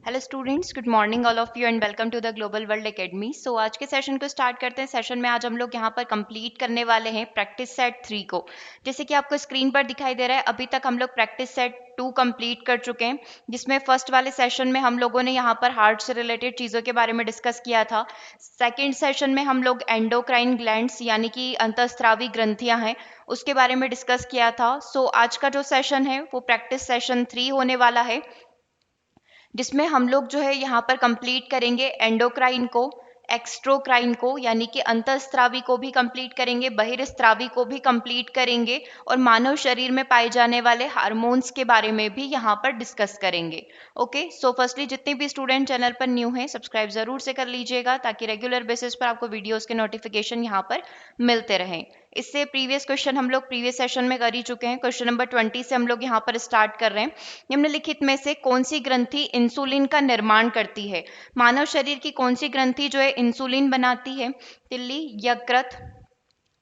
Hello students, good morning all of you and welcome to the Global World Academy. So आज के session को start करते हैं। Session में आज हम लोग यहाँ पर कंप्लीट करने वाले हैं प्रैक्टिस सेट 3 को। जैसे कि आपको स्क्रीन पर दिखाई दे रहा है, अभी तक हम लोग प्रैक्टिस सेट 2 कंप्लीट कर चुके हैं, जिसमें फर्स्ट वाले सेशन में हम लोगों ने यहाँ पर हार्ट से रिलेटेड चीज़ों के बारे में डिस्कस किया था। सेकेंड सेशन में हम लोग एंडोक्राइन ग्लैंड्स यानी कि अंतःस्रावी ग्रंथियाँ हैं उसके बारे में डिस्कस किया था। सो आज का जो सेशन है वो प्रैक्टिस सेशन 3 होने वाला है, जिसमें हम लोग जो है यहाँ पर कंप्लीट करेंगे एंडोक्राइन को, एक्स्ट्रोक्राइन को यानी कि अंतःस्रावी को भी कंप्लीट करेंगे, बहिर्स्रावी को भी कंप्लीट करेंगे और मानव शरीर में पाए जाने वाले हार्मोन्स के बारे में भी यहाँ पर डिस्कस करेंगे। ओके, सो फर्स्टली जितने भी स्टूडेंट चैनल पर न्यू हैं सब्सक्राइब जरूर से कर लीजिएगा ताकि रेगुलर बेसिस पर आपको वीडियोस के नोटिफिकेशन यहाँ पर मिलते रहें। इससे प्रीवियस क्वेश्चन हम लोग प्रीवियस सेशन में कर ही चुके हैं। क्वेश्चन नंबर 20 से हम लोग यहाँ पर स्टार्ट कर रहे हैं। निम्नलिखित में से कौन सी ग्रंथि इंसुलिन का निर्माण करती है? मानव शरीर की कौन सी ग्रंथि जो है इंसुलिन बनाती है? तिल्ली, यकृत,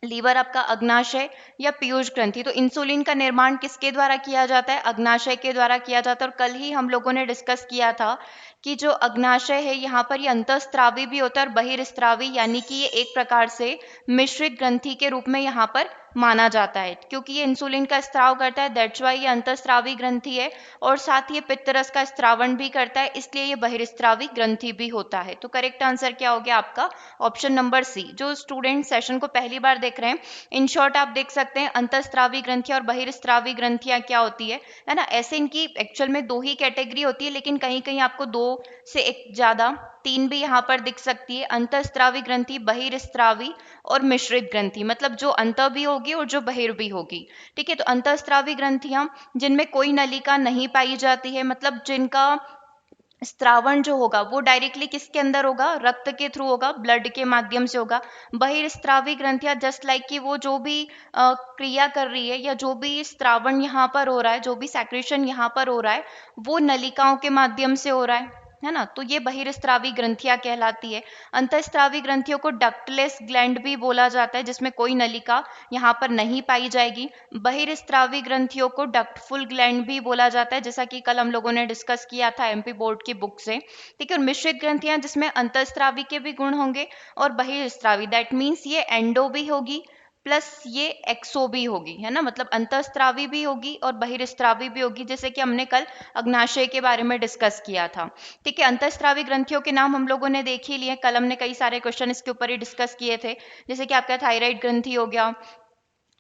लीवर आपका, अग्नाशय या पीयूष ग्रंथि? तो इंसुलिन का निर्माण किसके द्वारा किया जाता है? अग्नाशय के द्वारा किया जाता है। और कल ही हम लोगों ने डिस्कस किया था कि जो अग्नाशय है यहाँ पर ये अंतःस्रावी भी होता है और बहिर्स्रावी, यानी कि ये एक प्रकार से मिश्रित ग्रंथि के रूप में यहाँ पर माना जाता है, क्योंकि ये इंसुलिन का स्त्राव करता है, दैट्स वाई ये अंतःस्रावी ग्रंथि है। और साथ ही ये पित्तरस का स्त्रावण भी करता है, इसलिए ये बहिर्स्रावी ग्रंथि भी होता है। तो करेक्ट आंसर क्या हो गया आपका? Option number C. जो स्टूडेंट सेशन को पहली बार देख रहे हैं, इन शॉर्ट आप देख सकते हैं अंतःस्रावी ग्रंथियां और बहिर्स्रावी ग्रंथियां क्या होती है ना। ऐसे इनकी एक्चुअल में दो ही कैटेगरी होती है, लेकिन कहीं कहीं आपको दो से एक ज्यादा, तीन भी यहाँ पर दिख सकती है। अंतःस्रावी ग्रंथि, बहिर्स्रावी और मिश्रित ग्रंथि, मतलब जो अंत भी होगी और जो बहिर भी होगी। ठीक है, तो अंतःस्रावी ग्रंथियां जिनमें कोई नलिका नहीं पाई जाती है, मतलब जिनका स्त्रावण जो होगा वो डायरेक्टली किसके अंदर होगा? रक्त के थ्रू होगा, ब्लड के माध्यम से होगा। बहिर्स्रावी ग्रंथियां जस्ट लाइक कि वो जो भी क्रिया कर रही है या जो भी स्त्रावण यहाँ पर हो रहा है, जो भी सेक्रेशन यहाँ पर हो रहा है, वो नलिकाओं के माध्यम से हो रहा है ना। तो ये बहिर्स्रावी ग्रंथियां कहलाती है। अंतःस्रावी ग्रंथियों को डक्टलेस ग्लैंड भी बोला जाता है, जिसमें कोई नलिका यहाँ पर नहीं पाई जाएगी। बहिर्स्रावी ग्रंथियों को डक्टफुल ग्लैंड भी बोला जाता है, जैसा कि कल हम लोगों ने डिस्कस किया था एमपी बोर्ड की बुक से। ठीक है, और मिश्रित ग्रंथियां जिसमें अंतःस्रावी के भी गुण होंगे और बहिर्स्रावी, दैट मीन्स ये एंडो भी होगी प्लस ये एक्सो भी होगी, है ना। मतलब अंतःस्रावी भी होगी और बहिर्स्रावी भी होगी, जैसे कि हमने कल अग्नाशय के बारे में डिस्कस किया था। ठीक है, अंतःस्रावी ग्रंथियों के नाम हम लोगों ने देख ही लिए, कल हमने कई सारे क्वेश्चन इसके ऊपर ही डिस्कस किए थे, जैसे कि आपका थायराइड ग्रंथि हो गया,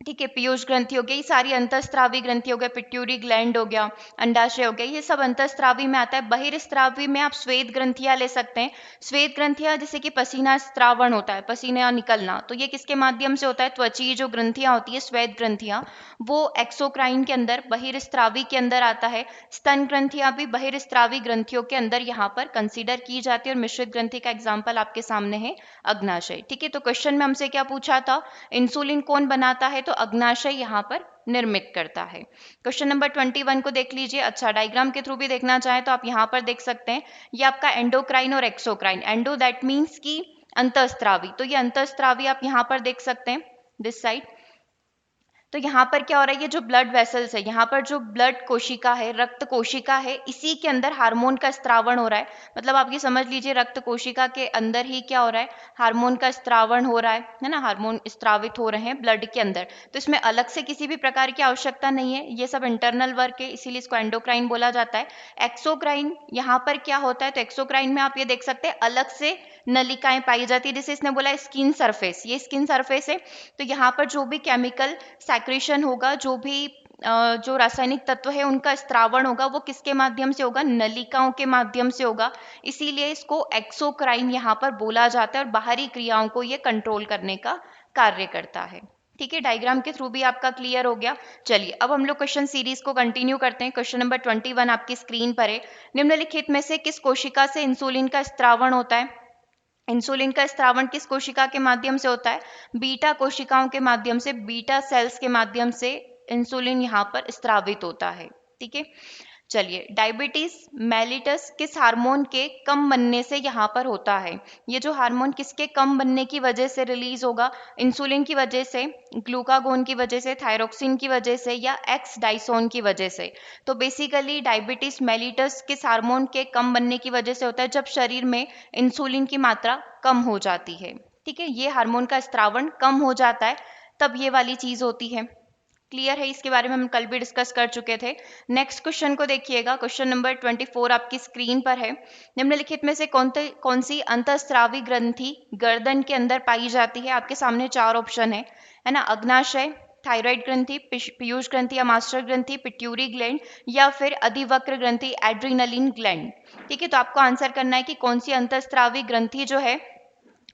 ठीक है, पीयूष ग्रंथि हो गया, ये सारी अंतःस्रावी ग्रंथि हो गया, पिट्यूरी ग्लैंड हो गया, अंडाशय हो गया, ये सब अंतःस्रावी में आता है। बहिर्स्रावी में आप श्वेत ग्रंथियां ले सकते हैं। श्वेत ग्रंथियां जैसे कि पसीना स्त्रावण होता है, पसीना निकलना, तो ये किसके माध्यम से होता है? त्वचीय जो ग्रंथियां होती है श्वेत ग्रंथियां, वो एक्सोक्राइन के अंदर, बहिर्स्रावी के अंदर आता है। स्तन ग्रंथियां भी बहिर्स्रावी ग्रंथियों के अंदर यहाँ पर कंसीडर की जाती है। और मिश्रित ग्रंथि का एग्जाम्पल आपके सामने है अग्नाशय। ठीक है, तो क्वेश्चन में हमसे क्या पूछा था? इंसुलिन कौन बनाता है? तो अग्नाशय यहाँ पर निर्मित करता है। क्वेश्चन नंबर 21 को देख लीजिए। अच्छा, डायग्राम के थ्रू भी देखना चाहें तो आप यहाँ पर देख सकते हैं, ये आपका एंडोक्राइन और एक्सोक्राइन। एंडो दैट मीन्स की अंतःस्रावी, तो ये अंतःस्रावी आप यहाँ पर देख सकते हैं दिस साइड। तो यहाँ पर क्या हो रहा है? ये जो ब्लड वेसल्स है, यहाँ पर जो ब्लड कोशिका है, रक्त कोशिका है, इसी के अंदर हार्मोन का स्त्रावण हो रहा है। मतलब आप ये समझ लीजिए रक्त कोशिका के अंदर ही क्या हो रहा है? हार्मोन का स्त्रावण हो रहा है ना। हार्मोन स्त्रावित हो रहे हैं ब्लड के अंदर, तो इसमें अलग से किसी भी प्रकार की आवश्यकता नहीं है, ये सब इंटरनल वर्क है, इसीलिए इसको एंडोक्राइन बोला जाता है। एक्सोक्राइन यहाँ पर क्या होता है? तो एक्सोक्राइन में आप ये देख सकते हैं अलग से नलिकाएं पाई जाती है, जैसे इसने बोला स्किन सरफेस, ये स्किन सरफेस है। तो यहाँ पर जो भी केमिकल सैक्रेशन होगा, जो भी जो रासायनिक तत्व है उनका स्त्रावण होगा, वो किसके माध्यम से होगा? नलिकाओं के माध्यम से होगा, इसीलिए इसको एक्सोक्राइन यहाँ पर बोला जाता है और बाहरी क्रियाओं को ये कंट्रोल करने का कार्य करता है। ठीक है, डायग्राम के थ्रू भी आपका क्लियर हो गया। चलिए अब हम लोग क्वेश्चन सीरीज को कंटिन्यू करते हैं। क्वेश्चन नंबर 21 आपकी स्क्रीन पर है। निम्नलिखित में से किस कोशिका से इंसुलिन का स्त्रावण होता है? इंसुलिन का स्त्रावण किस कोशिका के माध्यम से होता है? बीटा कोशिकाओं के माध्यम से, बीटा सेल्स के माध्यम से इंसुलिन यहाँ पर स्त्रावित होता है। ठीक है, चलिए, डायबिटीज मेलिटस किस हार्मोन के कम बनने से यहाँ पर होता है? ये जो हार्मोन किसके कम बनने की वजह से रिलीज होगा? इंसुलिन की वजह से, ग्लूकागोन की वजह से, थायरोक्सिन की वजह से या एक्स डाइसोन की वजह से? तो बेसिकली डायबिटीज मेलिटस किस हार्मोन के कम बनने की वजह से होता है? जब शरीर में इंसुलिन की मात्रा कम हो जाती है। ठीक है, ये हार्मोन का स्त्रावण कम हो जाता है, तब ये वाली चीज होती है। क्लियर है? इसके बारे में हम कल भी डिस्कस कर चुके थे। नेक्स्ट क्वेश्चन को देखिएगा, क्वेश्चन नंबर 24 आपकी स्क्रीन पर है। निम्नलिखित में से कौन सी अंतःस्रावी ग्रंथि गर्दन के अंदर पाई जाती है? आपके सामने 4 ऑप्शन है ना। अग्नाशय, थायराइड ग्रंथि, पीयूष ग्रंथि या मास्टर ग्रंथि, पिट्यूरी ग्लैंड या फिर अधिवक्र ग्रंथि, एड्रीनलिन ग्लैंड। ठीक है, तो आपको आंसर करना है कि कौन सी अंतःस्रावी ग्रंथि जो है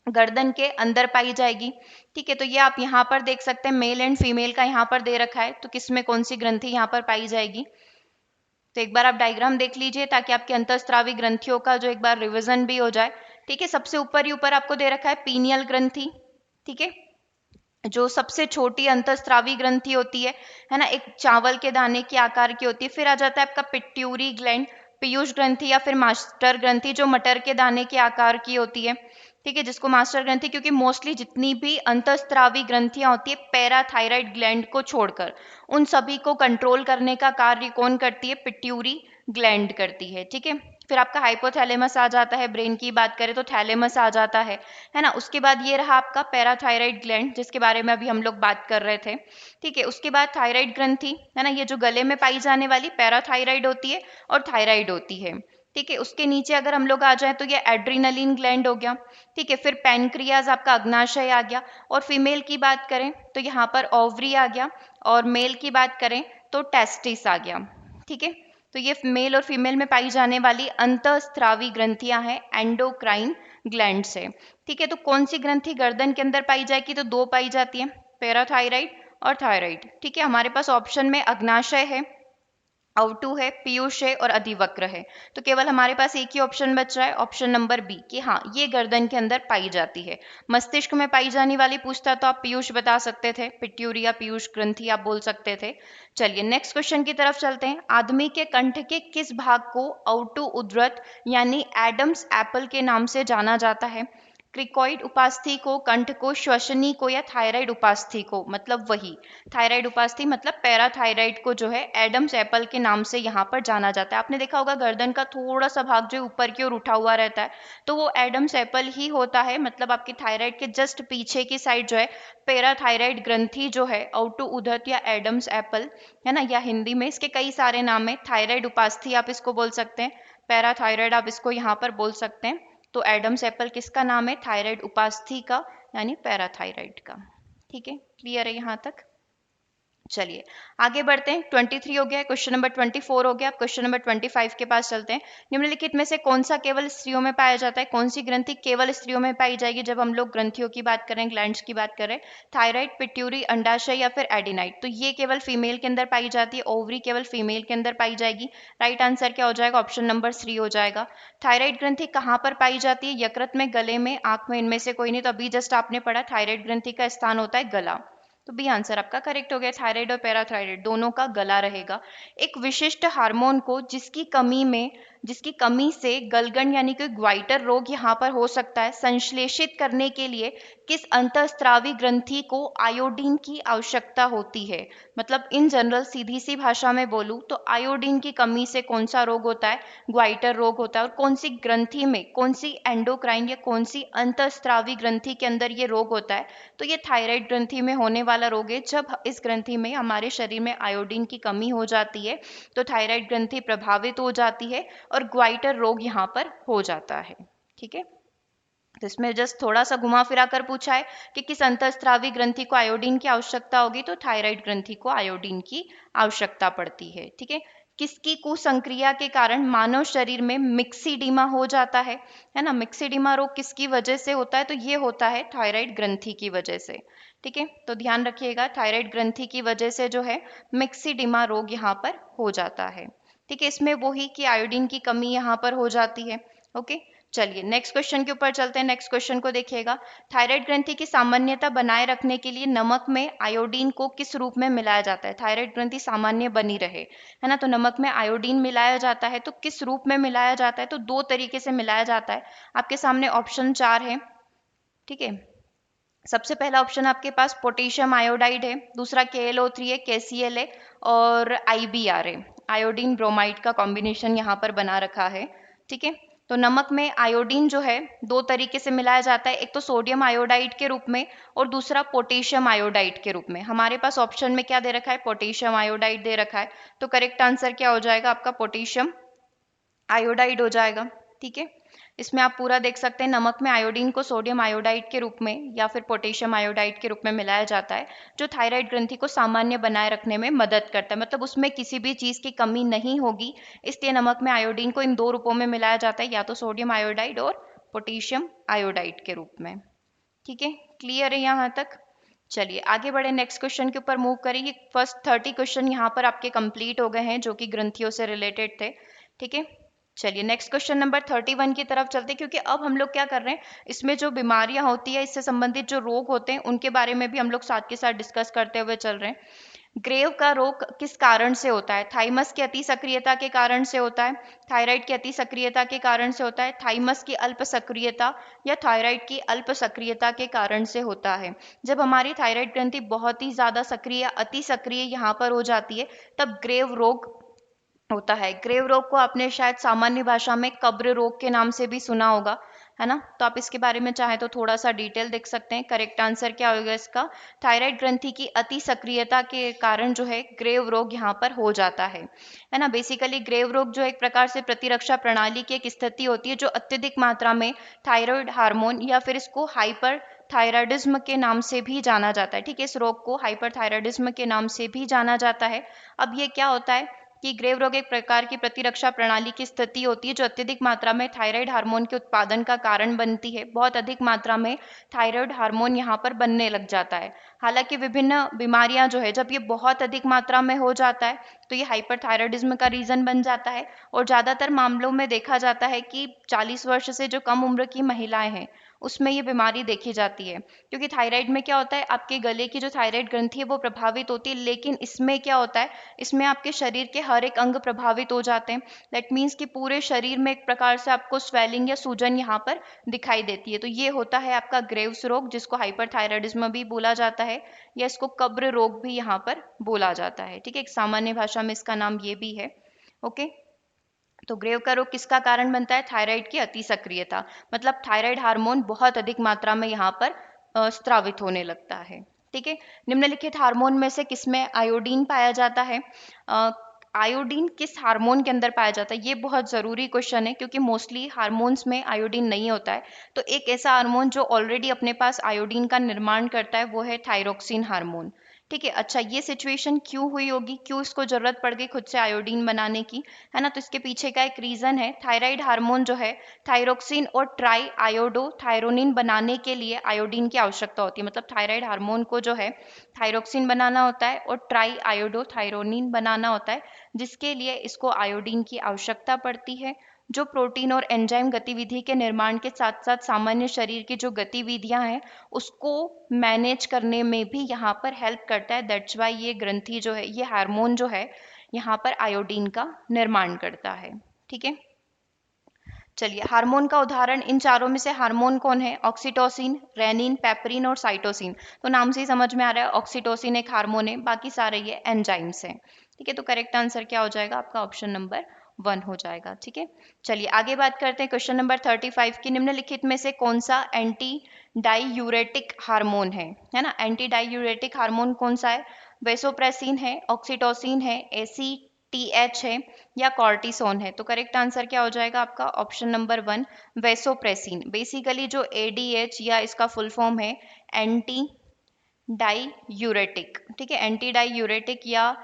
गर्दन के अंदर पाई जाएगी। ठीक है, तो ये आप यहाँ पर देख सकते हैं, मेल एंड फीमेल का यहाँ पर दे रखा है, तो किस में कौन सी ग्रंथि यहाँ पर पाई जाएगी। तो एक बार आप डायग्राम देख लीजिए ताकि आपके अंतःस्रावी ग्रंथियों का जो एक बार रिवीजन भी हो जाए। ठीक है, सबसे ऊपर ही ऊपर आपको दे रखा है पीनियल ग्रंथि। ठीक है, जो सबसे छोटी अंतःस्रावी ग्रंथि होती है ना, एक चावल के दाने के आकार की होती है। फिर आ जाता है आपका पिट्यूरी ग्लैंड, पीयूष ग्रंथि या फिर मास्टर ग्रंथि जो मटर के दाने के आकार की होती है। ठीक है, जिसको मास्टर ग्रंथि, क्योंकि मोस्टली जितनी भी अंतःस्रावी ग्रंथियां होती है पैराथायराइड ग्लैंड को छोड़कर, उन सभी को कंट्रोल करने का कार्य कौन करती है? पिट्यूरी ग्लैंड करती है। ठीक है, फिर आपका हाइपोथैलेमस आ जाता है, ब्रेन की बात करें तो थैलेमस आ जाता है ना। उसके बाद ये रहा आपका पैराथायराइड ग्लैंड जिसके बारे में अभी हम लोग बात कर रहे थे। ठीक है, उसके बाद थायराइड ग्रंथि, है ना, ये जो गले में पाई जाने वाली पैराथायराइड होती है और थायराइड होती है। ठीक है, उसके नीचे अगर हम लोग आ जाए तो ये एड्रीनलिन ग्लैंड हो गया। ठीक है, फिर पैनक्रियाज आपका अग्नाशय आ गया, और फीमेल की बात करें तो यहाँ पर ओवरी आ गया, और मेल की बात करें तो टेस्टिस आ गया। ठीक है, तो ये मेल और फीमेल में पाई जाने वाली अंतःस्रावी ग्रंथियां हैं एंडोक्राइन ग्लैंड से। ठीक है, तो कौन सी ग्रंथि गर्दन के अंदर पाई जाएगी? तो 2 पाई जाती है, पैराथायराइड और थायराइड। ठीक है, हमारे पास ऑप्शन में अग्नाशय है, अवटु है, पीयूष है और अधिवक्र है। तो केवल हमारे पास एक ही ऑप्शन बच रहा है, ऑप्शन नंबर बी, कि हाँ ये गर्दन के अंदर पाई जाती है। मस्तिष्क में पाई जाने वाली पूछता तो आप पीयूष बता सकते थे, पिट्यूरी या पीयूष ग्रंथि आप बोल सकते थे। चलिए नेक्स्ट क्वेश्चन की तरफ चलते हैं। आदमी के कंठ के किस भाग को अवटु उद्रत यानी एडम्स एप्पल के नाम से जाना जाता है? क्रिकॉइड उपास्थि को, कंठ को, श्वसनी को या थायराइड उपास्थि को? मतलब वही थायराइड उपास्थि, मतलब पैराथायराइड को जो है एडम्स एप्पल के नाम से यहाँ पर जाना जाता है। आपने देखा होगा गर्दन का थोड़ा सा भाग जो ऊपर की ओर उठा हुआ रहता है, तो वो एडम्स एप्पल ही होता है। मतलब आपकी थायराइड के जस्ट पीछे की साइड जो है पैराथायराइड ग्रंथि जो है अवटु उदत या एडम्स एप्पल, है ना, या हिंदी में इसके कई सारे नाम है। थायराइड उपास्थि आप इसको बोल सकते हैं, पैराथायराइड आप इसको यहाँ पर बोल सकते हैं। तो एडम्स एप्पल किसका नाम है? थायराइड उपास्थि का, यानी पैराथायराइड का। ठीक है, क्लियर है यहाँ तक? चलिए आगे बढ़ते हैं। 23 हो गया, क्वेश्चन नंबर 24 हो गया। क्वेश्चन नंबर 25 के पास चलते हैं। निम्नलिखित में से कौन सा केवल स्त्रियों में पाया जाता है? कौन सी ग्रंथि केवल स्त्रियों में पाई जाएगी जब हम लोग ग्रंथियों की बात करें, ग्लैंड्स की बात करें? थायराइड, पिट्यूरी, अंडाशय या फिर एडिनाइड? तो ये केवल फीमेल के अंदर पाई जाती है, ओवरी केवल फीमेल के अंदर पाई जाएगी। राइट आंसर क्या हो जाएगा? ऑप्शन नंबर 3 हो जाएगा। थायराइड ग्रंथि कहाँ पर पाई जाती है? यकृत में, गले में, आंख में, इनमें से कोई नहीं। तो अभी जस्ट आपने पढ़ा थायराइड ग्रंथि का स्थान होता है गला, तो बी आंसर आपका करेक्ट हो गया। थायराइड और पैराथायराइड दोनों का गला रहेगा। एक विशिष्ट हार्मोन को जिसकी कमी से गलगंड यानी कि ग्वाइटर रोग यहाँ पर हो सकता है, संश्लेषित करने के लिए किस अंतःस्रावी ग्रंथि को आयोडीन की आवश्यकता होती है? मतलब इन जनरल सीधी सी भाषा में बोलूं तो आयोडीन की कमी से कौन सा रोग होता है? ग्वाइटर रोग होता है। और कौन सी ग्रंथि में, कौन सी एंडोक्राइन या कौन सी अंतःस्रावी ग्रंथि के अंदर ये रोग होता है? तो ये थायराइड ग्रंथि में होने वाला रोग है। जब इस ग्रंथि में हमारे शरीर में आयोडीन की कमी हो जाती है तो थायराइड ग्रंथि प्रभावित हो जाती है और ग्वाइटर रोग यहाँ पर हो जाता है। ठीक है, तो इसमें जस्ट थोड़ा सा घुमा फिरा कर पूछा है कि किस अंतःस्रावी ग्रंथि को आयोडीन की आवश्यकता होगी? तो थायराइड ग्रंथि को आयोडीन की आवश्यकता पड़ती है। ठीक है, किसकी कुसंक्रिया के कारण मानव शरीर में मिक्सीडीमा हो जाता है ना? मिक्सीडीमा रोग किसकी वजह से होता है? तो ये होता है थायराइड ग्रंथि की वजह से। ठीक है, तो ध्यान रखिएगा, थायराइड ग्रंथि की वजह से जो है मिक्सीडीमा रोग यहाँ पर हो जाता है। ठीक है, इसमें वही कि आयोडीन की कमी यहाँ पर हो जाती है। ओके, चलिए नेक्स्ट क्वेश्चन के ऊपर चलते हैं। नेक्स्ट क्वेश्चन को देखिएगा। थायराइड ग्रंथि की सामान्यता बनाए रखने के लिए नमक में आयोडीन को किस रूप में मिलाया जाता है? थायराइड ग्रंथि सामान्य बनी रहे, है ना, तो नमक में आयोडीन मिलाया जाता है, तो किस रूप में मिलाया जाता है? तो दो तरीके से मिलाया जाता है। आपके सामने ऑप्शन 4 है, ठीक है। सबसे पहला ऑप्शन आपके पास पोटेशियम आयोडाइड है, दूसरा KLO3 है, KCl है, और IBR है, आयोडीन ब्रोमाइड का कॉम्बिनेशन यहाँ पर बना रखा है, ठीक है। तो नमक में आयोडीन जो है दो तरीके से मिलाया जाता है, एक तो सोडियम आयोडाइड के रूप में और दूसरा पोटेशियम आयोडाइड के रूप में। हमारे पास ऑप्शन में क्या दे रखा है? पोटेशियम आयोडाइड दे रखा है, तो करेक्ट आंसर क्या हो जाएगा आपका? पोटेशियम आयोडाइड हो जाएगा, ठीक है। इसमें आप पूरा देख सकते हैं, नमक में आयोडीन को सोडियम आयोडाइड के रूप में या फिर पोटेशियम आयोडाइड के रूप में मिलाया जाता है, जो थायराइड ग्रंथि को सामान्य बनाए रखने में मदद करता है, मतलब उसमें किसी भी चीज़ की कमी नहीं होगी, इसलिए नमक में आयोडीन को इन दो रूपों में मिलाया जाता है, या तो सोडियम आयोडाइड और पोटेशियम आयोडाइड के रूप में, ठीक है। क्लियर है यहाँ तक? चलिए आगे बढ़े, नेक्स्ट क्वेश्चन के ऊपर मूव करेंगे। फर्स्ट 30 क्वेश्चन यहाँ पर आपके कंप्लीट हो गए हैं जो कि ग्रंथियों से रिलेटेड थे, ठीक है। चलिए नेक्स्ट क्वेश्चन नंबर 31 की तरफ चलते हैं, क्योंकि अब हम लोग क्या कर रहे हैं, इसमें जो बीमारियां होती है, इससे संबंधित जो रोग होते हैं, उनके बारे में भी हम लोग साथ के साथ डिस्कस करते हुए चल रहे हैं। ग्रेव का रोग किस कारण से होता है? थाइमस की अति सक्रियता के कारण से होता है, थायराइड की अति सक्रियता के कारण से होता है, थाइमस की अल्प सक्रियता या थायराइड की अल्प सक्रियता के कारण से होता है। जब हमारी थायराइड ग्रंथि बहुत ही ज्यादा सक्रिय, अति सक्रिय यहाँ पर हो जाती है, तब ग्रेव रोग होता है। ग्रेव रोग को आपने शायद सामान्य भाषा में कब्र रोग के नाम से भी सुना होगा, है ना, तो आप इसके बारे में चाहे तो थोड़ा सा डिटेल देख सकते हैं। करेक्ट आंसर क्या होगा इसका? थायराइड ग्रंथि की अति सक्रियता के कारण जो है ग्रेव रोग यहाँ पर हो जाता है ना। बेसिकली ग्रेव रोग जो एक प्रकार से प्रतिरक्षा प्रणाली की एक स्थिति होती है, जो अत्यधिक मात्रा में थायराइड हार्मोन या फिर इसको हाइपर थायराइडिज्म के नाम से भी जाना जाता है, ठीक है। इस रोग को हाइपरथायराइडिज्म के नाम से भी जाना जाता है। अब ये क्या होता है कि ग्रेव रोग एक प्रकार की प्रतिरक्षा प्रणाली की स्थिति होती है, जो अत्यधिक मात्रा में थायराइड हार्मोन के उत्पादन का कारण बनती है। बहुत अधिक मात्रा में थायराइड हार्मोन यहाँ पर बनने लग जाता है। हालांकि विभिन्न बीमारियां जो है, जब ये बहुत अधिक मात्रा में हो जाता है तो ये हाइपरथायराइडिज्म का रीजन बन जाता है, और ज्यादातर मामलों में देखा जाता है कि 40 वर्ष से जो कम उम्र की महिलाएं हैं उसमें ये बीमारी देखी जाती है। क्योंकि थायराइड में क्या होता है, आपके गले की जो थायराइड ग्रंथि है वो प्रभावित होती है, लेकिन इसमें क्या होता है, इसमें आपके शरीर के हर एक अंग प्रभावित हो जाते हैं। दैट मीन्स कि पूरे शरीर में एक प्रकार से आपको स्वेलिंग या सूजन यहाँ पर दिखाई देती है। तो ये होता है आपका ग्रेव्स रोग, जिसको हाइपरथायराइडिज्म भी बोला जाता है, या इसको कब्र रोग भी यहाँ पर बोला जाता है, ठीक है। एक सामान्य भाषा में इसका नाम ये भी है, ओके। तो ग्रेव का रोग किसका कारण बनता है? थायराइड की अति सक्रियता, मतलब थायराइड हार्मोन बहुत अधिक मात्रा में यहाँ पर स्त्रावित होने लगता है, ठीक है। निम्नलिखित हार्मोन में से किसमें आयोडीन पाया जाता है? आयोडीन किस हार्मोन के अंदर पाया जाता है? ये बहुत ज़रूरी क्वेश्चन है, क्योंकि मोस्टली हार्मोन्स में आयोडीन नहीं होता है। तो एक ऐसा हार्मोन जो ऑलरेडी अपने पास आयोडीन का निर्माण करता है वो है थायरोक्सिन हार्मोन, ठीक है। अच्छा, ये सिचुएशन क्यों हुई होगी, क्यों इसको जरूरत पड़ गई खुद से आयोडीन बनाने की, है ना, तो इसके पीछे का एक रीजन है। थायराइड हार्मोन जो है थायरोक्सिन और ट्राई आयोडो थायरोनिन बनाने के लिए आयोडीन की आवश्यकता होती है। मतलब थायराइड हार्मोन को जो है थायरोक्सिन बनाना होता है और ट्राई आयोडो थायरोनिन बनाना होता है, जिसके लिए इसको आयोडीन की आवश्यकता पड़ती है, जो प्रोटीन और एंजाइम गतिविधि के निर्माण के साथ साथ सामान्य शरीर की जो गतिविधियां हैं उसको मैनेज करने में भी यहाँ पर हेल्प करता है। दैट्स वाई ये ग्रंथि जो है, ये हार्मोन जो है यहाँ पर आयोडीन का निर्माण करता है, ठीक है। चलिए, हार्मोन का उदाहरण इन चारों में से हार्मोन कौन है? ऑक्सीटोसिन, रेनिन, पेपरिन और साइटोसिन। तो नाम से ही समझ में आ रहा है ऑक्सीटोसिन एक हार्मोन है, बाकी सारे ये एंजाइम्स हैं, ठीक है। तो करेक्ट आंसर क्या हो जाएगा आपका? ऑप्शन नंबर 1 हो जाएगा, ठीक है। चलिए आगे बात करते हैं क्वेश्चन नंबर 35 की। निम्नलिखित में से कौन सा एंटी डाईयूरेटिक हार्मोन है ना? एंटी डाईयूरेटिक हार्मोन कौन सा है? वेसोप्रेसिन है, ऑक्सीटोसिन है, ACTH है, या कॉर्टिसोन है? तो करेक्ट आंसर क्या हो जाएगा आपका? Option number 1 vasopressin. बेसिकली जो ADH या इसका फुल फॉर्म है एंटी डाईयूरेटिक, ठीक है। एंटी डाईयूरेटिक या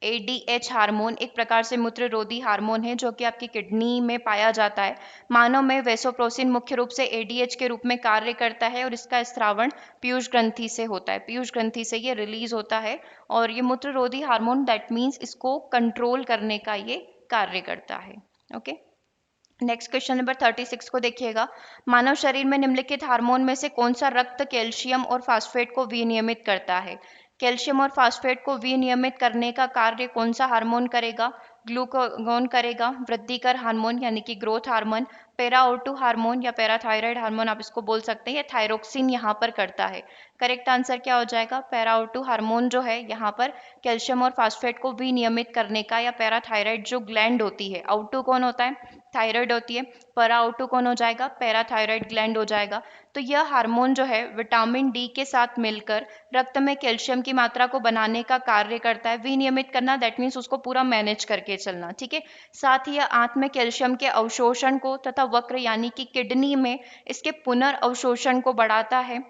ADH हार्मोन एक प्रकार से मूत्ररोधी हार्मोन है, जो कि आपकी किडनी में पाया जाता है। मानव में वेसोप्रोसिन मुख्य रूप से ADH के रूप में कार्य करता है, और इसका स्रावण पीयूष ग्रंथि से होता है। पीयूष ग्रंथि से ये रिलीज होता है, और ये मूत्ररोधी हार्मोन दैट मीन्स इसको कंट्रोल करने का ये कार्य करता है, ओके। नेक्स्ट क्वेश्चन नंबर 36 को देखिएगा, मानव शरीर में निम्नलिखित हार्मोन में से कौन सा रक्त कैल्शियम और फास्फेट को विनियमित करता है? कैल्शियम और फास्फेट को विनियमित करने का कार्य कौन सा हार्मोन करेगा? ग्लूकागोन करेगा, वृद्धिकर हार्मोन यानी कि ग्रोथ हार्मोन, पेराओटू हार्मोन या पैराथायराइड हार्मोन आप इसको बोल सकते हैं, या थायरोक्सिन यहाँ पर करता है। करेक्ट आंसर क्या हो जाएगा? पैराओटू हार्मोन जो है यहाँ पर कैल्शियम और फास्फेट को विनियमित करने का, या पैराथायराइड जो ग्लैंड होती है, आउटू कौन होता है? थायराइड होती है, पैराओटू कौन हो जाएगा? पैराथायराइड ग्लैंड हो जाएगा। तो यह हार्मोन जो है विटामिन डी के साथ मिलकर रक्त में कैल्शियम की मात्रा को बनाने का कार्य करता है। विनियमित करना दैट मीन्स उसको पूरा मैनेज करके चलना, ठीक है। साथ ही यह आंत में कैल्शियम के अवशोषण को तथा वक्र यानी कि किडनी में इसके पुनर्अवशोषण को बढ़ाता है।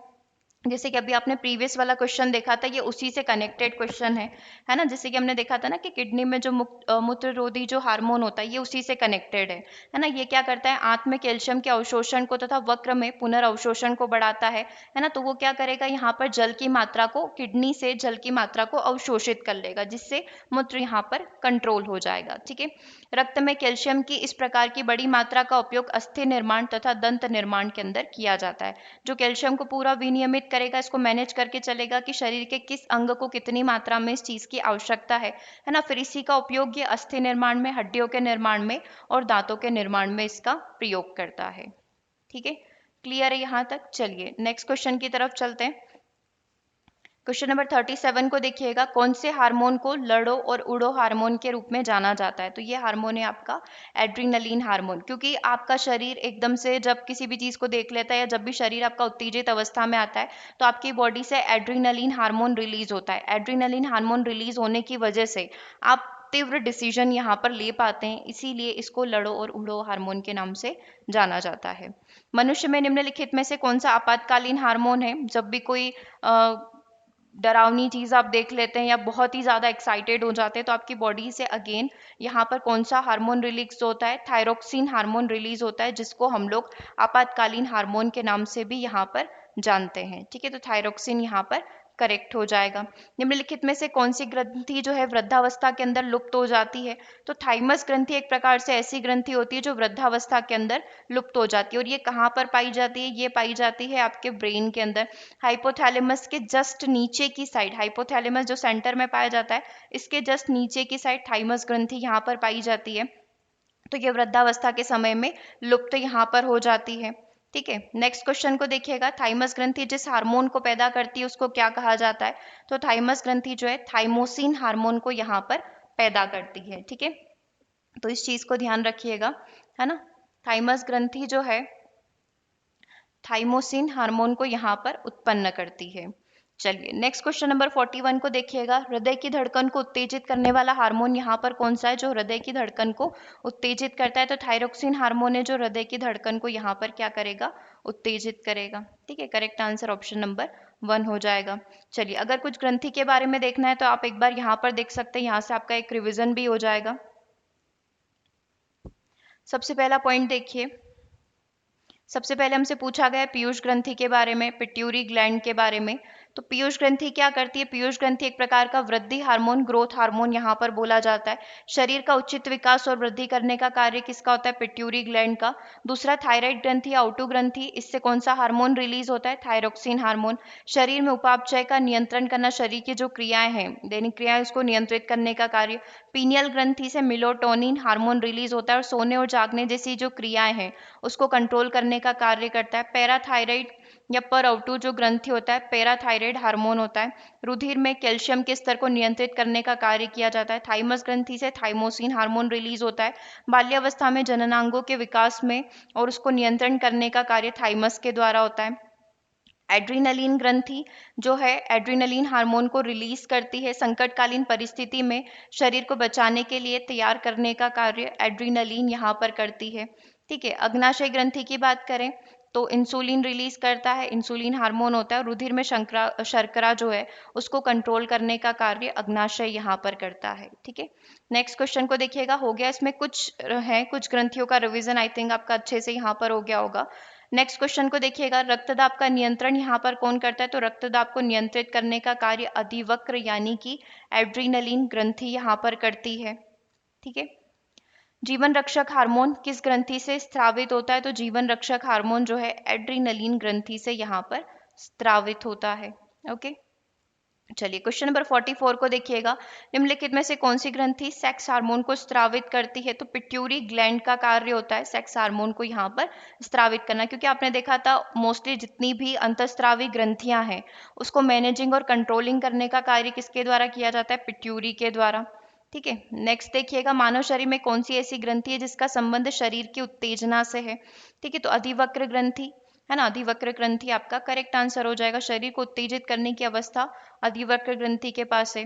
जैसे कि अभी आपने प्रीवियस वाला क्वेश्चन देखा था, ये उसी से कनेक्टेड क्वेश्चन है ना। जैसे कि हमने देखा था ना कि किडनी में जो मूत्ररोधी जो हार्मोन होता है, ये उसी से कनेक्टेड है ना। ये क्या करता है? आंत में कैल्शियम के अवशोषण को तथा वक्र में पुनर्अवशोषण को बढ़ाता है ना। तो वो क्या करेगा? यहाँ पर जल की मात्रा को, किडनी से जल की मात्रा को अवशोषित कर लेगा, जिससे मूत्र यहाँ पर कंट्रोल हो जाएगा, ठीक है। रक्त में कैल्शियम की इस प्रकार की बड़ी मात्रा का उपयोग अस्थि निर्माण तथा दंत निर्माण के अंदर किया जाता है। जो कैल्शियम को पूरा विनियमित करेगा, इसको मैनेज करके चलेगा कि शरीर के किस अंग को कितनी मात्रा में इस चीज की आवश्यकता है ना। फिर इसी का उपयोग ये अस्थि निर्माण में, हड्डियों के निर्माण में और दांतों के निर्माण में इसका प्रयोग करता है, ठीक है। क्लियर है यहाँ तक? चलिए नेक्स्ट क्वेश्चन की तरफ चलते हैं। क्वेश्चन नंबर 37 को देखिएगा, कौन से हार्मोन को लड़ो और उड़ो हार्मोन के रूप में जाना जाता है? तो ये हार्मोन है आपका एड्रीनलिन हार्मोन। क्योंकि आपका शरीर एकदम से जब किसी भी चीज को देख लेता है, या जब भी शरीर आपका उत्तेजित अवस्था में आता है, तो आपकी बॉडी से एड्रीनलिन हार्मोन रिलीज होता है। एड्रीनलिन हार्मोन रिलीज होने की वजह से आप तीव्र डिसीजन यहाँ पर ले पाते हैं, इसीलिए इसको लड़ो और उड़ो हार्मोन के नाम से जाना जाता है। मनुष्य में निम्नलिखित में से कौन सा आपातकालीन हार्मोन है? जब भी कोई डरावनी चीज आप देख लेते हैं या बहुत ही ज्यादा एक्साइटेड हो जाते हैं, तो आपकी बॉडी से अगेन यहाँ पर कौन सा हार्मोन रिलीज होता है? थायरोक्सिन हार्मोन रिलीज होता है, जिसको हम लोग आपातकालीन हार्मोन के नाम से भी यहाँ पर जानते हैं, ठीक है। तो थायरोक्सिन यहाँ पर करेक्ट हो जाएगा। निम्नलिखित में से कौन सी ग्रंथि जो है वृद्धावस्था के अंदर लुप्त हो जाती है? तो थाइमस ग्रंथि एक प्रकार से ऐसी ग्रंथि होती है जो वृद्धावस्था के अंदर लुप्त हो जाती है। और ये कहाँ पर पाई जाती है? ये पाई जाती है आपके ब्रेन के अंदर, हाइपोथैलेमस के जस्ट नीचे की साइड। हाइपोथैलेमस जो सेंटर में पाया जाता है, इसके जस्ट नीचे की साइड थाइमस ग्रंथि यहाँ पर पाई जाती है। तो ये वृद्धावस्था के समय में लुप्त यहाँ पर हो जाती है, ठीक है। नेक्स्ट क्वेश्चन को देखिएगा, थाइमस ग्रंथि जिस हार्मोन को पैदा करती है उसको क्या कहा जाता है? तो थाइमस ग्रंथि जो है थाइमोसिन हार्मोन को यहाँ पर पैदा करती है, ठीक है। तो इस चीज को ध्यान रखिएगा, है ना। थाइमस ग्रंथि जो है थाइमोसिन हार्मोन को यहाँ पर उत्पन्न करती है। चलिए नेक्स्ट क्वेश्चन नंबर 41 को देखिएगा, हृदय की धड़कन को उत्तेजित करने वाला हार्मोन यहाँ पर कौन सा है जो हृदय की धड़कन को उत्तेजित करता है? तो थायरोक्सिन हार्मोन है जो हृदय की धड़कन को यहाँ पर क्या करेगा? उत्तेजित करेगा, ठीक है। करेक्ट आंसर ऑप्शन नंबर 1 हो जाएगा। चलिए अगर कुछ ग्रंथि के बारे में देखना है तो आप एक बार यहाँ पर देख सकते हैं, यहाँ से आपका एक रिविजन भी हो जाएगा। सबसे पहला पॉइंट देखिए, सबसे पहले हमसे पूछा गया पीयूष ग्रंथि के बारे में, पिट्यूरी ग्लैंड के बारे में। तो पीयूष ग्रंथि क्या करती है? पीयूष ग्रंथि एक प्रकार का वृद्धि हार्मोन, ग्रोथ हार्मोन यहाँ पर बोला जाता है। शरीर का उचित विकास और वृद्धि करने का कार्य किसका होता है? पिट्यूरी ग्लैंड का। दूसरा थायराइड ग्रंथि, आउटू ग्रंथि, इससे कौन सा हार्मोन रिलीज होता है? Thyroxine hormone. शरीर में उपापचय का नियंत्रण करना, शरीर की जो क्रियाएं हैं, दैनिक क्रियाएं, उसको नियंत्रित करने का कार्य। पीनियल ग्रंथि से मेलाटोनिन हार्मोन रिलीज होता है और सोने और जागने जैसी जो क्रियाएं हैं उसको कंट्रोल करने का कार्य करता है। पैराथायराइड या परआउटू जो ग्रंथि होता है, पैराथायराइड हार्मोन होता है। रुधिर में कैल्शियम के स्तर को नियंत्रित करने का कार्य किया जाता है। थाइमस ग्रंथि से थाइमोसिन हार्मोन रिलीज होता है बाल्यावस्था में जननांगों के विकास में, और उसको नियंत्रण करने का कार्य थाइमस के द्वारा होता है। एड्रीनलिन ग्रंथि जो है एड्रीनलिन हार्मोन को रिलीज करती है। संकटकालीन परिस्थिति में शरीर को बचाने के लिए तैयार करने का कार्य एड्रीनलिन यहाँ पर करती है, ठीक है। अग्नाशय ग्रंथि की बात करें तो इंसुलिन रिलीज करता है, इंसुलिन हार्मोन होता है। रुधिर में शर्करा जो है उसको कंट्रोल करने का कार्य अग्नाशय यहाँ पर करता है, ठीक है। नेक्स्ट क्वेश्चन को देखिएगा, हो गया इसमें कुछ ग्रंथियों का रिवीजन, आई थिंक आपका अच्छे से यहाँ पर हो गया होगा। नेक्स्ट क्वेश्चन को देखिएगा, रक्तदाब का नियंत्रण यहाँ पर कौन करता है? तो रक्तदाब को नियंत्रित करने का कार्य अधिवक्र यानी कि एड्रीनलिन ग्रंथि यहाँ पर करती है, ठीक है। जीवन रक्षक हार्मोन किस ग्रंथि से स्रावित होता है? तो जीवन रक्षक हार्मोन जो है एड्रीनलिन ग्रंथि से यहाँ पर स्रावित होता है। ओके, चलिए क्वेश्चन नंबर 44 को देखिएगा। निम्नलिखित में से कौन सी ग्रंथि सेक्स हार्मोन को स्रावित करती है? तो पिट्यूरी ग्लैंड का कार्य होता है सेक्स हार्मोन को यहाँ पर स्रावित करना, क्योंकि आपने देखा था मोस्टली जितनी भी अंतःस्रावी ग्रंथियां हैं उसको मैनेजिंग और कंट्रोलिंग करने का कार्य किसके द्वारा किया जाता है? पिट्यूरी के द्वारा। ठीक है, नेक्स्ट देखिएगा, मानव शरीर में कौन सी ऐसी ग्रंथि है जिसका संबंध शरीर की उत्तेजना से है? ठीक है, तो अधिवक्र ग्रंथि है ना, अधिवक्र ग्रंथि आपका करेक्ट आंसर हो जाएगा। शरीर को उत्तेजित करने की अवस्था अधिवक्र ग्रंथि के पास है।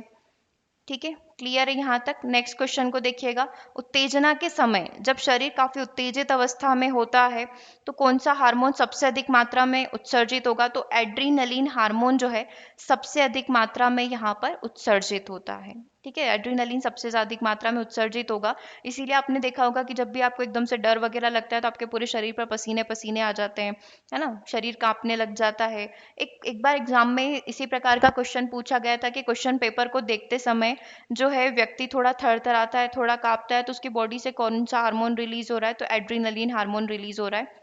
ठीक है, क्लियर है यहाँ तक। नेक्स्ट क्वेश्चन को देखिएगा, उत्तेजना के समय जब शरीर काफी उत्तेजित अवस्था में होता है तो कौन सा हार्मोन सबसे अधिक मात्रा में उत्सर्जित होगा? तो एड्रीनलिन हार्मोन जो है सबसे अधिक मात्रा में यहाँ पर उत्सर्जित होता है। ठीक है, एड्रीनलिन सबसे अधिक मात्रा में उत्सर्जित होगा। इसीलिए आपने देखा होगा कि जब भी आपको एकदम से डर वगैरह लगता है तो आपके पूरे शरीर पर पसीने पसीने आ जाते हैं, है ना, शरीर कांपने लग जाता है। एक बार एग्जाम में इसी प्रकार का क्वेश्चन पूछा गया था कि क्वेश्चन पेपर को देखते समय जो है व्यक्ति थोड़ा थरथराता है, थोड़ा कांपता है, तो उसकी बॉडी से कौन सा हार्मोन रिलीज हो रहा है? तो एड्रीनलिन हार्मोन रिलीज हो रहा है।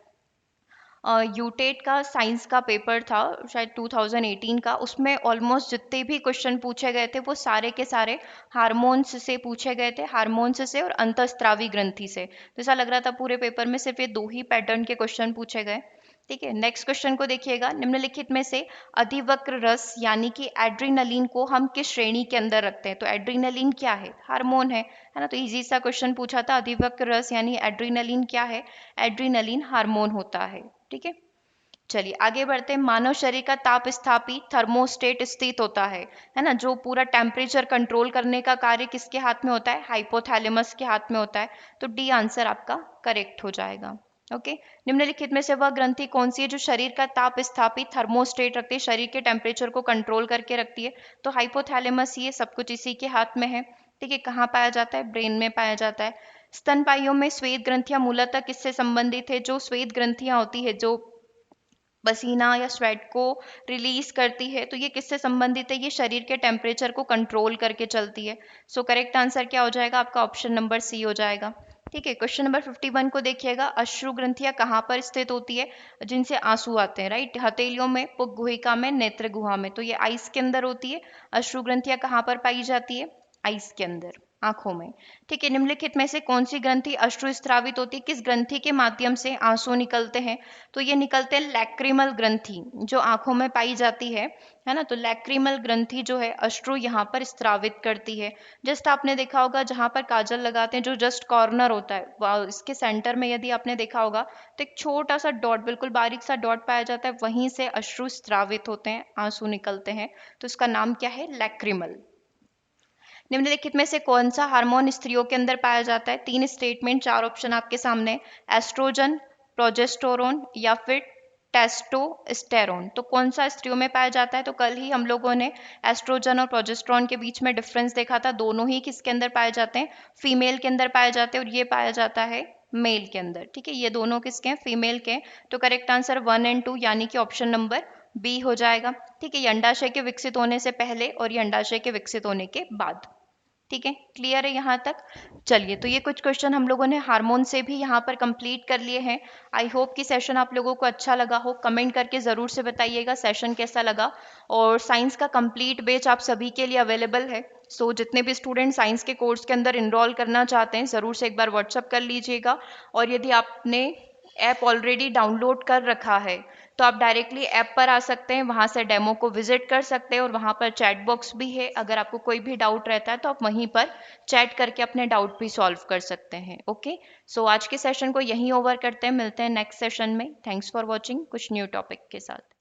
यूटेट का साइंस का पेपर था शायद 2018 का, उसमें ऑलमोस्ट जितने भी क्वेश्चन पूछे गए थे वो सारे के सारे हार्मोन्स से पूछे गए थे, हार्मोन्स से और अंतःस्रावी ग्रंथि से। तो ऐसा लग रहा था पूरे पेपर में सिर्फ ये दो ही पैटर्न के क्वेश्चन पूछे गए। ठीक है, नेक्स्ट क्वेश्चन को देखिएगा, निम्नलिखित में से अधिवक्र रस यानी कि एड्रीनलिन को हम किस श्रेणी के अंदर रखते हैं? तो एड्रीनलिन क्या है? हार्मोन है ना, तो इजी सा क्वेश्चन पूछा था। अधिवक्र रस यानी एड्रीनलिन क्या है? एड्रीनलिन हार्मोन होता है। ठीक है, चलिए आगे बढ़ते हैं। मानव शरीर का ताप स्थापी थर्मोस्टेट स्थित होता है ना, जो पूरा टेम्परेचर कंट्रोल करने का कार्य किसके हाथ में होता है? हाइपोथैलेमस के हाथ में होता है। तो डी आंसर आपका करेक्ट हो जाएगा। ओके, निम्नलिखित में से वह ग्रंथि कौन सी है जो शरीर का ताप स्थापित थर्मोस्टेट रखती है, शरीर के टेम्परेचर को कंट्रोल करके रखती है? तो हाइपोथैलेमस ही है, सब कुछ इसी के हाथ में है। ठीक है, कहाँ पाया जाता है? ब्रेन में पाया जाता है। स्तनपाइयों में श्वेत ग्रंथियां मूलतः किससे संबंधित है? जो श्वेत ग्रंथियां होती है जो पसीना या स्वेट को रिलीज करती है, तो ये किससे संबंधित है? ये शरीर के टेम्परेचर को कंट्रोल करके चलती है। सो करेक्ट आंसर क्या हो जाएगा आपका? ऑप्शन नंबर सी हो जाएगा। ठीक है, क्वेश्चन नंबर 51 को देखिएगा, अश्रु ग्रंथियां कहाँ पर स्थित होती है जिनसे आंसू आते हैं? राइट, हथेलियों में, पुग गुहिका में, नेत्र गुहा में। तो ये आइस के अंदर होती है। अश्रु ग्रंथियां कहाँ पर पाई जाती है? आइस के अंदर, आंखों में। ठीक है, निम्नलिखित में से कौन सी ग्रंथि अश्रु स्रावित होती है? किस ग्रंथि के माध्यम से आंसू निकलते हैं? तो ये निकलते हैं लैक्रिमल ग्रंथि जो आंखों में पाई जाती है ना। तो लैक्रिमल ग्रंथि जो है अश्रु यहाँ पर स्रावित करती है। जस्ट आपने देखा होगा जहां पर काजल लगाते हैं जो जस्ट कॉर्नर होता है, इसके सेंटर में यदि आपने देखा होगा तो एक छोटा सा डॉट, बिल्कुल बारीक सा डॉट पाया जाता है, वहीं से अश्रु स्रावित होते हैं, आंसू निकलते हैं। तो इसका नाम क्या है? लैक्रिमल। निम्नलिखित में से कौन सा हार्मोन स्त्रियों के अंदर पाया जाता है? 3 स्टेटमेंट, 4 ऑप्शन आपके सामने। एस्ट्रोजन, प्रोजेस्टेरोन या फिर टेस्टोस्टेरोन। तो कौन सा स्त्रियों में पाया जाता है? तो कल ही हम लोगों ने एस्ट्रोजन और प्रोजेस्टेरोन के बीच में डिफरेंस देखा था। दोनों ही किसके अंदर पाए जाते हैं? फीमेल के अंदर पाए जाते हैं, और ये पाया जाता है मेल के अंदर। ठीक है, ये दोनों किसके हैं? फीमेल के। तो करेक्ट आंसर 1 और 2 यानी कि ऑप्शन नंबर बी हो जाएगा। ठीक है, ये अंडाशय के विकसित होने से पहले और ये अंडाशय के विकसित होने के बाद। ठीक है, क्लियर है यहाँ तक। चलिए, तो ये कुछ क्वेश्चन हम लोगों ने हार्मोन से भी यहाँ पर कंप्लीट कर लिए हैं। आई होप कि सेशन आप लोगों को अच्छा लगा हो। कमेंट करके ज़रूर से बताइएगा सेशन कैसा लगा। और साइंस का कंप्लीट बैच आप सभी के लिए अवेलेबल है। सो जितने भी स्टूडेंट साइंस के कोर्स के अंदर इनरोल करना चाहते हैं ज़रूर से एक बार व्हाट्सअप कर लीजिएगा। और यदि आपने ऐप ऑलरेडी डाउनलोड कर रखा है तो आप डायरेक्टली ऐप पर आ सकते हैं, वहाँ से डेमो को विजिट कर सकते हैं, और वहाँ पर चैट बॉक्स भी है। अगर आपको कोई भी डाउट रहता है तो आप वहीं पर चैट करके अपने डाउट भी सॉल्व कर सकते हैं। ओके, सो आज के सेशन को यहीं ओवर करते हैं, मिलते हैं नेक्स्ट सेशन में। थैंक्स फॉर वॉचिंग कुछ न्यू टॉपिक के साथ।